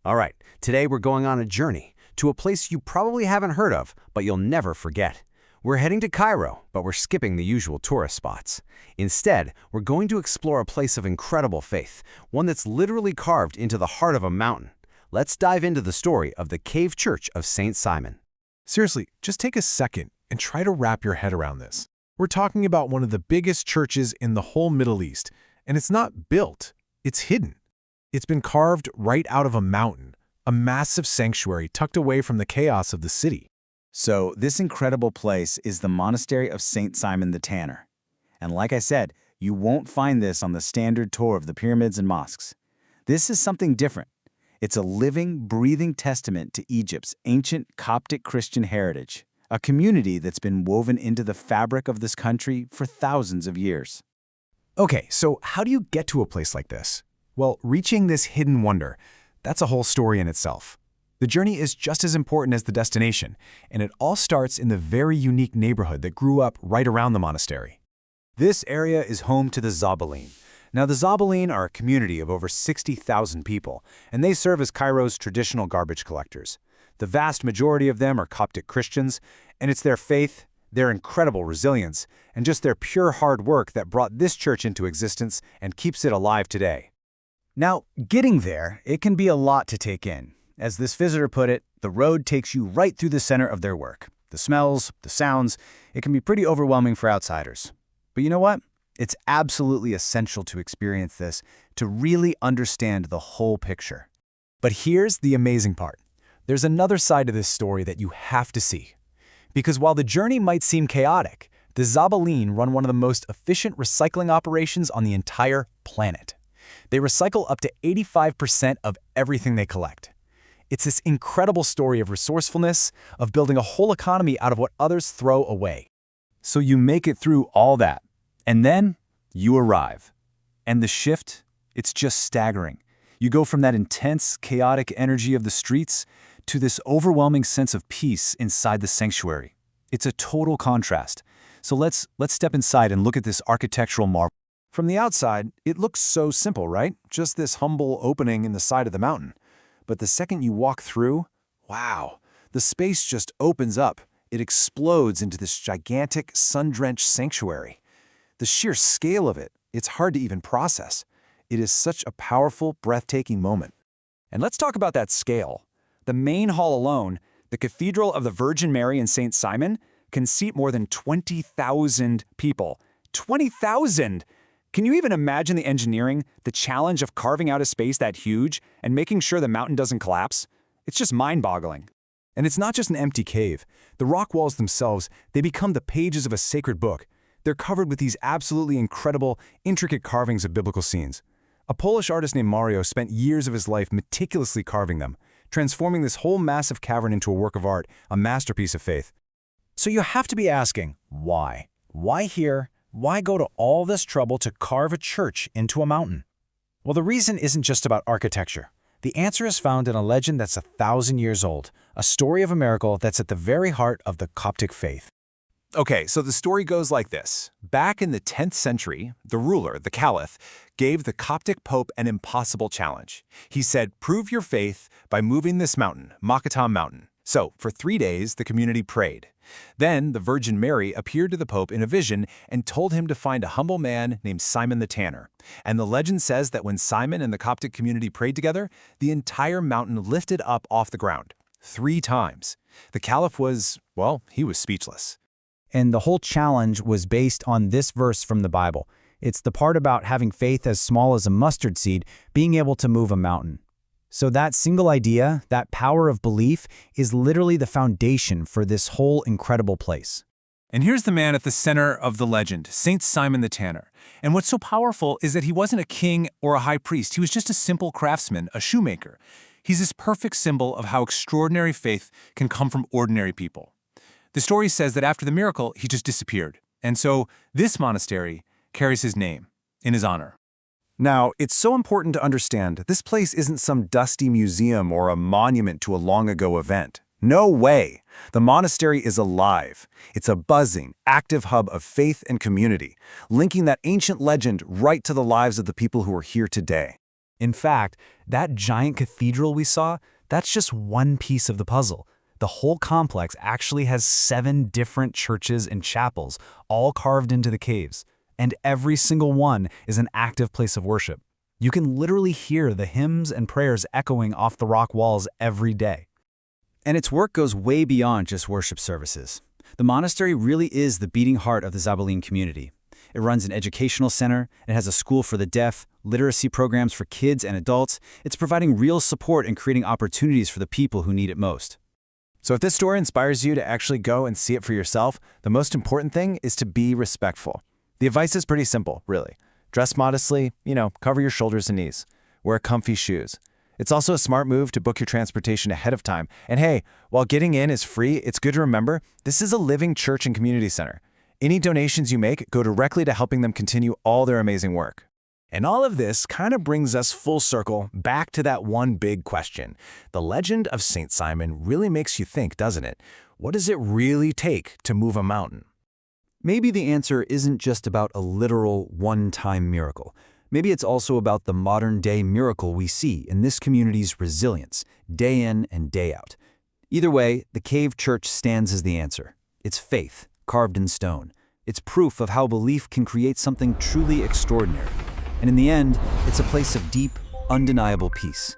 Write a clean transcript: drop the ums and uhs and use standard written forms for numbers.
All right, today we're going on a journey to a place you probably haven't heard of, but you'll never forget. We're heading to Cairo, but we're skipping the usual tourist spots. Instead, we're going to explore a place of incredible faith, one that's literally carved into the heart of a mountain. Let's dive into the story of the cave church of St. Simon. Seriously, just take a second and try to wrap your head around this. We're talking about one of the biggest churches in the whole Middle East, and it's not built, it's hidden. It's been carved right out of a mountain, a massive sanctuary tucked away from the chaos of the city. So this incredible place is the Monastery of St. Simon the Tanner. And like I said, you won't find this on the standard tour of the pyramids and mosques. This is something different. It's a living, breathing testament to Egypt's ancient Coptic Christian heritage, a community that's been woven into the fabric of this country for thousands of years. Okay, so how do you get to a place like this? Well, reaching this hidden wonder, that's a whole story in itself. The journey is just as important as the destination, and it all starts in the very unique neighborhood that grew up right around the monastery. This area is home to the Zabbaleen. Now, the Zabbaleen are a community of over 60,000 people, and they serve as Cairo's traditional garbage collectors. The vast majority of them are Coptic Christians, and it's their faith, their incredible resilience, and just their pure hard work that brought this church into existence and keeps it alive today. Now, getting there, it can be a lot to take in. As this visitor put it, the road takes you right through the center of their work. The smells, the sounds, it can be pretty overwhelming for outsiders. But you know what? It's absolutely essential to experience this to really understand the whole picture. But here's the amazing part. There's another side to this story that you have to see. Because while the journey might seem chaotic, the Zabbaleen run one of the most efficient recycling operations on the entire planet. They recycle up to 85% of everything they collect. It's this incredible story of resourcefulness, of building a whole economy out of what others throw away. So you make it through all that, and then you arrive. And the shift, it's just staggering. You go from that intense, chaotic energy of the streets to this overwhelming sense of peace inside the sanctuary. It's a total contrast. So let's step inside and look at this architectural marvel. From the outside, it looks so simple, right? Just this humble opening in the side of the mountain. But the second you walk through, wow, the space just opens up. It explodes into this gigantic, sun-drenched sanctuary. The sheer scale of it, it's hard to even process. It is such a powerful, breathtaking moment. And let's talk about that scale. The main hall alone, the Cathedral of the Virgin Mary in St. Simon, can seat more than 20,000 people. 20,000! Can you even imagine the engineering, the challenge of carving out a space that huge and making sure the mountain doesn't collapse? It's just mind-boggling. And it's not just an empty cave. The rock walls themselves, they become the pages of a sacred book. They're covered with these absolutely incredible, intricate carvings of biblical scenes. A Polish artist named Mario spent years of his life meticulously carving them, transforming this whole massive cavern into a work of art, a masterpiece of faith. So you have to be asking, why? Why here? Why go to all this trouble to carve a church into a mountain? Well, the reason isn't just about architecture. The answer is found in a legend that's 1,000 years old, a story of a miracle that's at the very heart of the Coptic faith. Okay, so the story goes like this. Back in the 10th century, the ruler, the caliph, gave the Coptic pope an impossible challenge. He said, prove your faith by moving this mountain, Moqattam Mountain. So, for 3 days, the community prayed. Then, the Virgin Mary appeared to the Pope in a vision and told him to find a humble man named Simon the Tanner. And the legend says that when Simon and the Coptic community prayed together, the entire mountain lifted up off the ground. 3 times. The Caliph was, well, he was speechless. And the whole challenge was based on this verse from the Bible. It's the part about having faith as small as a mustard seed, being able to move a mountain. So that single idea, that power of belief, is literally the foundation for this whole incredible place. And here's the man at the center of the legend, Saint Simon the Tanner. And what's so powerful is that he wasn't a king or a high priest. He was just a simple craftsman, a shoemaker. He's this perfect symbol of how extraordinary faith can come from ordinary people. The story says that after the miracle, he just disappeared. And so this monastery carries his name in his honor. Now, it's so important to understand this place isn't some dusty museum or a monument to a long-ago event. No way! The monastery is alive. It's a buzzing, active hub of faith and community, linking that ancient legend right to the lives of the people who are here today. In fact, that giant cathedral we saw, that's just one piece of the puzzle. The whole complex actually has 7 different churches and chapels, all carved into the caves. And every single one is an active place of worship. You can literally hear the hymns and prayers echoing off the rock walls every day. And its work goes way beyond just worship services. The monastery really is the beating heart of the Zabbaleen community. It runs an educational center, it has a school for the deaf, literacy programs for kids and adults. It's providing real support and creating opportunities for the people who need it most. So if this story inspires you to actually go and see it for yourself, the most important thing is to be respectful. The advice is pretty simple, really. Dress modestly, cover your shoulders and knees. Wear comfy shoes. It's also a smart move to book your transportation ahead of time. And hey, while getting in is free, it's good to remember this is a living church and community center. Any donations you make go directly to helping them continue all their amazing work. And all of this kind of brings us full circle back to that one big question. The legend of St. Simon really makes you think, doesn't it? What does it really take to move a mountain? Maybe the answer isn't just about a literal one-time miracle. Maybe it's also about the modern-day miracle we see in this community's resilience, day in and day out. Either way, the cave church stands as the answer. It's faith, carved in stone. It's proof of how belief can create something truly extraordinary. And in the end, it's a place of deep, undeniable peace.